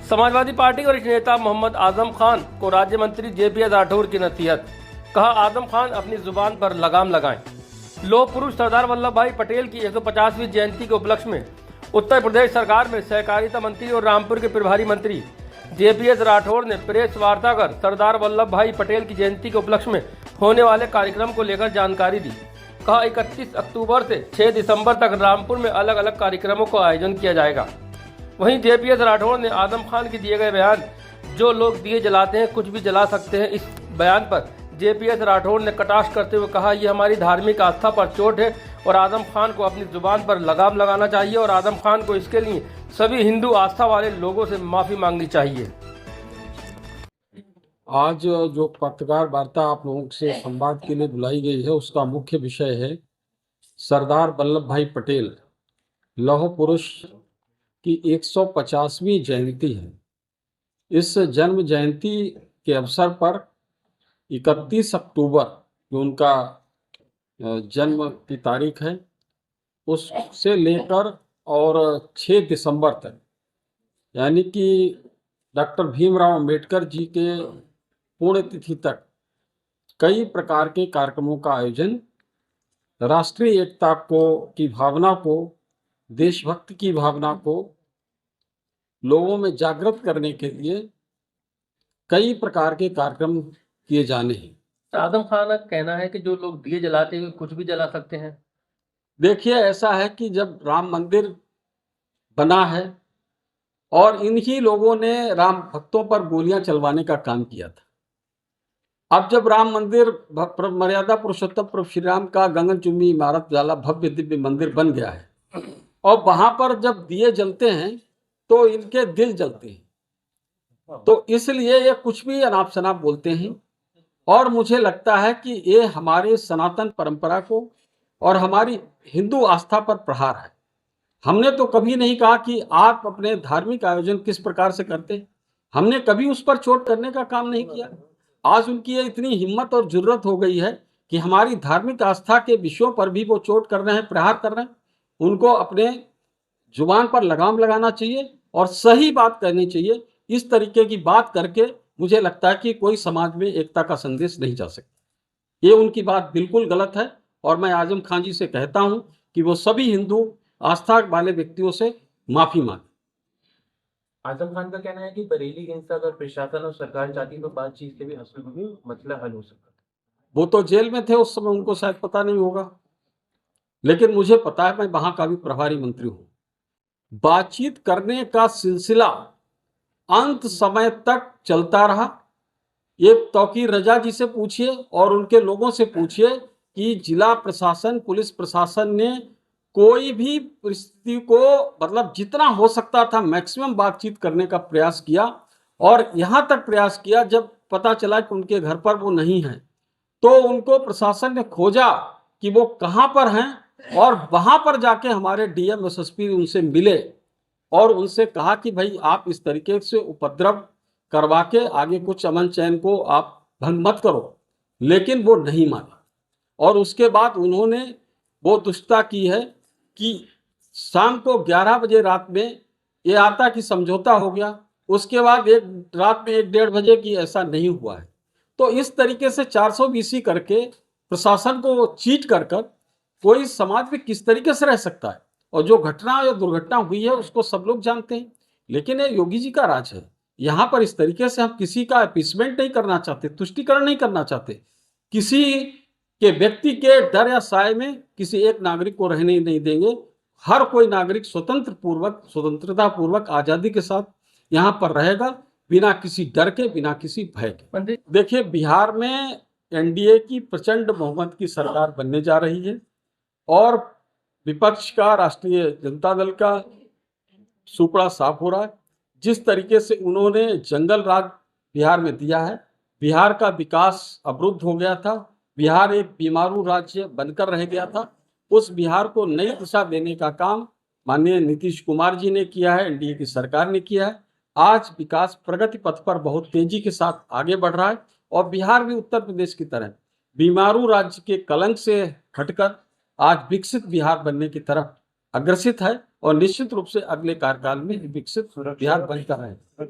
Samajwadi party के वरिष्ठ नेता मोहम्मद आजम खान को राज्य मंत्री जेपी राठौर की नसीहत। कहा, आजम खान अपनी जुबान पर लगाम लगाएं। लौह पुरुष सरदार वल्लभ भाई पटेल की 150वीं जयंती के उपलक्ष्य में उत्तर प्रदेश सरकार में सहकारिता मंत्री और रामपुर के प्रभारी मंत्री जेपी राठौर ने प्रेस वार्ता कर सरदार वल्लभ भाई पटेल की जयंती के उपलक्ष्य में होने वाले कार्यक्रम को लेकर जानकारी दी। कहा, 31 अक्टूबर से 6 दिसंबर तक रामपुर में अलग अलग कार्यक्रमों का आयोजन किया जाएगा। वहीं जेपी राठौर ने आजम खान के दिए गए बयान, जो लोग दिए जलाते हैं कुछ भी जला सकते हैं, इस बयान पर जेपी राठौर ने कटाक्ष करते हुए कहा, यह हमारी धार्मिक आस्था पर चोट है और आजम खान को अपनी जुबान पर लगाम लगाना चाहिए और आजम खान को इसके लिए सभी हिंदू आस्था वाले लोगों से माफी मांगनी चाहिए। आज जो पत्रकार वार्ता आप लोगों से संवाद के लिए बुलाई गई है, उसका मुख्य विषय है सरदार वल्लभ भाई पटेल लौह पुरुष की 150वीं जयंती है। इस जन्म जयंती के अवसर पर 31 अक्टूबर जो उनका जन्म की तारीख है, उससे लेकर और 6 दिसंबर तक, यानी कि डॉक्टर भीमराव अंबेडकर जी के पुण्यतिथि तक कई प्रकार के कार्यक्रमों का आयोजन राष्ट्रीय एकता की भावना को, देशभक्ति की भावना को लोगों में जागृत करने के लिए कई प्रकार के कार्यक्रम किए जाने हैं। आजम खान का कहना है कि जो लोग दिए जलाते हैं कुछ भी जला सकते हैं। देखिए, ऐसा है कि जब राम मंदिर बना है और इन्हीं लोगों ने राम भक्तों पर गोलियां चलवाने का काम किया था। अब जब राम मंदिर मर्यादा पुरुषोत्तम प्रभु श्री राम का गगनचुंबी इमारत वाला भव्य दिव्य मंदिर बन गया है और वहां पर जब दिए जलते हैं तो इनके दिल जलते हैं, तो इसलिए ये कुछ भी अनाप शनाप बोलते हैं। और मुझे लगता है कि ये हमारे सनातन परंपरा को और हमारी हिंदू आस्था पर प्रहार है। हमने तो कभी नहीं कहा कि आप अपने धार्मिक आयोजन किस प्रकार से करते हैं, हमने कभी उस पर चोट करने का काम नहीं किया। आज उनकी इतनी हिम्मत और जरूरत हो गई है कि हमारी धार्मिक आस्था के विषयों पर भी वो चोट कर रहे हैं, प्रहार कर रहे हैं। उनको अपने जुबान पर लगाम लगाना चाहिए और सही बात कहनी चाहिए। इस तरीके की बात करके मुझे लगता है कि कोई समाज में एकता का संदेश नहीं जा सकता। ये उनकी बात बिल्कुल गलत है और मैं आजम खान जी से कहता हूं कि वो सभी हिंदू आस्था वाले व्यक्तियों से माफी मांगे। आजम खान का कहना है कि बरेली हिंसा अगर प्रशासन और सरकार चाहती तो बातचीत से भी मसला हल हो सकता। वो तो जेल में थे उस समय, उनको शायद पता नहीं होगा, लेकिन मुझे पता है, मैं वहां का भी प्रभारी मंत्री हूं। बातचीत करने का सिलसिला अंत समय तक चलता रहा। ये तौकीर रजा जी से पूछिए और उनके लोगों से पूछिए कि जिला प्रशासन, पुलिस प्रशासन ने कोई भी परिस्थिति को, मतलब जितना हो सकता था मैक्सिमम बातचीत करने का प्रयास किया और यहां तक प्रयास किया जब पता चला कि उनके घर पर वो नहीं है तो उनको प्रशासन ने खोजा कि वो कहां पर हैं और वहां पर जाके हमारे डीएम एसएसपी उनसे मिले और उनसे कहा कि भाई आप इस तरीके से उपद्रव करवा के आगे कुछ अमन चैन को आप भंग मत करो, लेकिन वो नहीं माने। और उसके बाद उन्होंने वो दुष्टता की है कि शाम को 11 बजे रात में ये आता कि समझौता हो गया, उसके बाद एक रात में 1-1:30 बजे की ऐसा नहीं हुआ है। तो इस तरीके से 420 करके प्रशासन को चीट कर कोई समाज में किस तरीके से रह सकता है। और जो घटना या दुर्घटना हुई है उसको सब लोग जानते हैं, लेकिन ये योगी जी का राज है। यहाँ पर इस तरीके से हम किसी का अपीसमेंट नहीं करना चाहते, तुष्टिकरण नहीं करना चाहते। किसी के व्यक्ति के डर या साए में किसी एक नागरिक को रहने नहीं देंगे। हर कोई नागरिक स्वतंत्रता पूर्वक आजादी के साथ यहाँ पर रहेगा, बिना किसी डर के, बिना किसी भय के। देखिए, बिहार में एनडीए की प्रचंड बहुमत की सरकार बनने जा रही है और विपक्ष का, राष्ट्रीय जनता दल का सुपड़ा साफ हो रहा है। जिस तरीके से उन्होंने जंगल राज बिहार में दिया है, बिहार का विकास अवरुद्ध हो गया था, बिहार एक बीमारू राज्य बनकर रह गया था। उस बिहार को नई दिशा देने का काम माननीय नीतीश कुमार जी ने किया है, एनडीए की सरकार ने किया है। आज विकास प्रगति पथ पर बहुत तेजी के साथ आगे बढ़ रहा है और बिहार भी उत्तर प्रदेश की तरह बीमारू राज्य के कलंक से हटकर आज विकसित बिहार बनने की तरफ अग्रसित है और निश्चित रूप से अगले कार्यकाल में विकसित बिहार बनकर है।